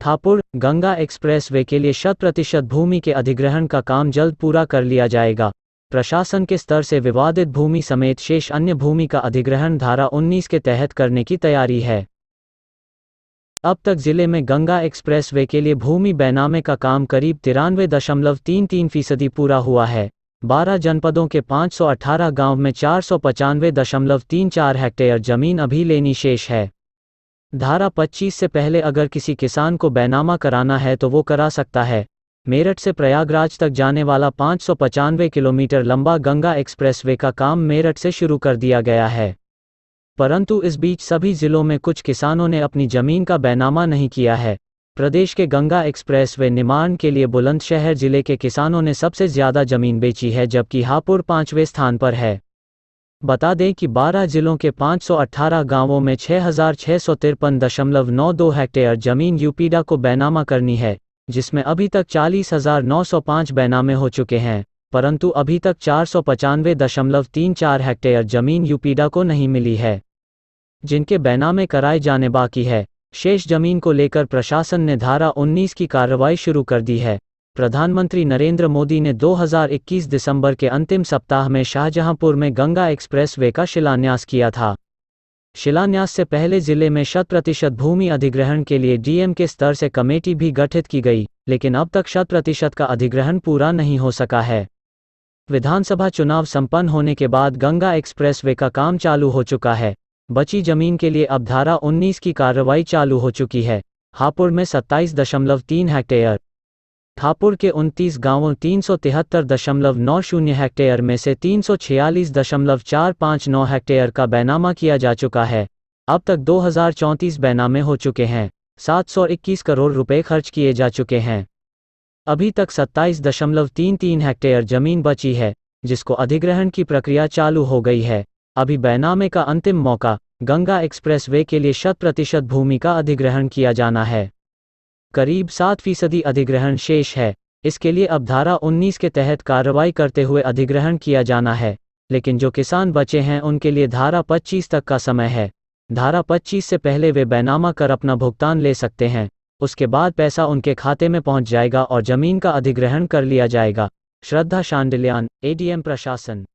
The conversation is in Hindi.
हापुड़ गंगा एक्सप्रेसवे के लिए 100% भूमि के अधिग्रहण का काम जल्द पूरा कर लिया जाएगा। प्रशासन के स्तर से विवादित भूमि समेत शेष अन्य भूमि का अधिग्रहण धारा 19 के तहत करने की तैयारी है। अब तक जिले में गंगा एक्सप्रेसवे के लिए भूमि बैनामे का काम करीब 93.33% पूरा हुआ है। 12 जनपदों के 518 गांव में 495.34 हेक्टेयर जमीन अभी लेनी शेष है। धारा 25 से पहले अगर किसी किसान को बैनामा कराना है तो वो करा सकता है। मेरठ से प्रयागराज तक जाने वाला 595 किलोमीटर लंबा गंगा एक्सप्रेसवे का काम मेरठ से शुरू कर दिया गया है। परंतु इस बीच सभी जिलों में कुछ किसानों ने अपनी जमीन का बैनामा नहीं किया है। प्रदेश के गंगा एक्सप्रेसवे निर्माण के लिए बुलंदशहर जिले के किसानों ने सबसे ज्यादा जमीन बेची है, जबकि हापुड़ 5वें स्थान पर है। बता दें कि 12 जिलों के 518 गांवों में 6653.92 हेक्टेयर जमीन यूपीडा को बैनामा करनी है, जिसमें अभी तक 40,905 बैनामे हो चुके हैं, परंतु अभी तक 495.34 हेक्टेयर जमीन यूपीडा को नहीं मिली है, जिनके बैनामे कराए जाने बाकी है। शेष जमीन को लेकर प्रशासन ने धारा 19 की कार्रवाई शुरू कर दी है। प्रधानमंत्री नरेंद्र मोदी ने 2021 दिसंबर के अंतिम सप्ताह में शाहजहांपुर में गंगा एक्सप्रेसवे का शिलान्यास किया था। शिलान्यास से पहले जिले में 100% भूमि अधिग्रहण के लिए डीएम के स्तर से कमेटी भी गठित की गई, लेकिन अब तक 100% का अधिग्रहण पूरा नहीं हो सका है। विधानसभा चुनाव संपन्न होने के बाद गंगा एक्सप्रेसवे का काम चालू हो चुका है। बची जमीन के लिए अब धारा 19 की कार्रवाई चालू हो चुकी है। हापुड़ में 27.3 हेक्टेयर, हापुड़ के 29 गांवों 373.90 हेक्टेयर में से 346.459 हेक्टेयर का बैनामा किया जा चुका है। अब तक 2034 बैनामे हो चुके हैं। 721 करोड़ रुपए खर्च किए जा चुके हैं। अभी तक 27.33 हेक्टेयर जमीन बची है, जिसको अधिग्रहण की प्रक्रिया चालू हो गई है। अभी बैनामे का अंतिम मौका, गंगा एक्सप्रेसवे के लिए 100% भूमि का अधिग्रहण किया जाना है। करीब 7% अधिग्रहण शेष है। इसके लिए अब धारा 19 के तहत कार्रवाई करते हुए अधिग्रहण किया जाना है, लेकिन जो किसान बचे हैं उनके लिए धारा 25 तक का समय है। धारा 25 से पहले वे बैनामा कर अपना भुगतान ले सकते हैं। उसके बाद पैसा उनके खाते में पहुंच जाएगा और जमीन का अधिग्रहण कर लिया जाएगा। श्रद्धा शांडिल्यान, एडीएम प्रशासन।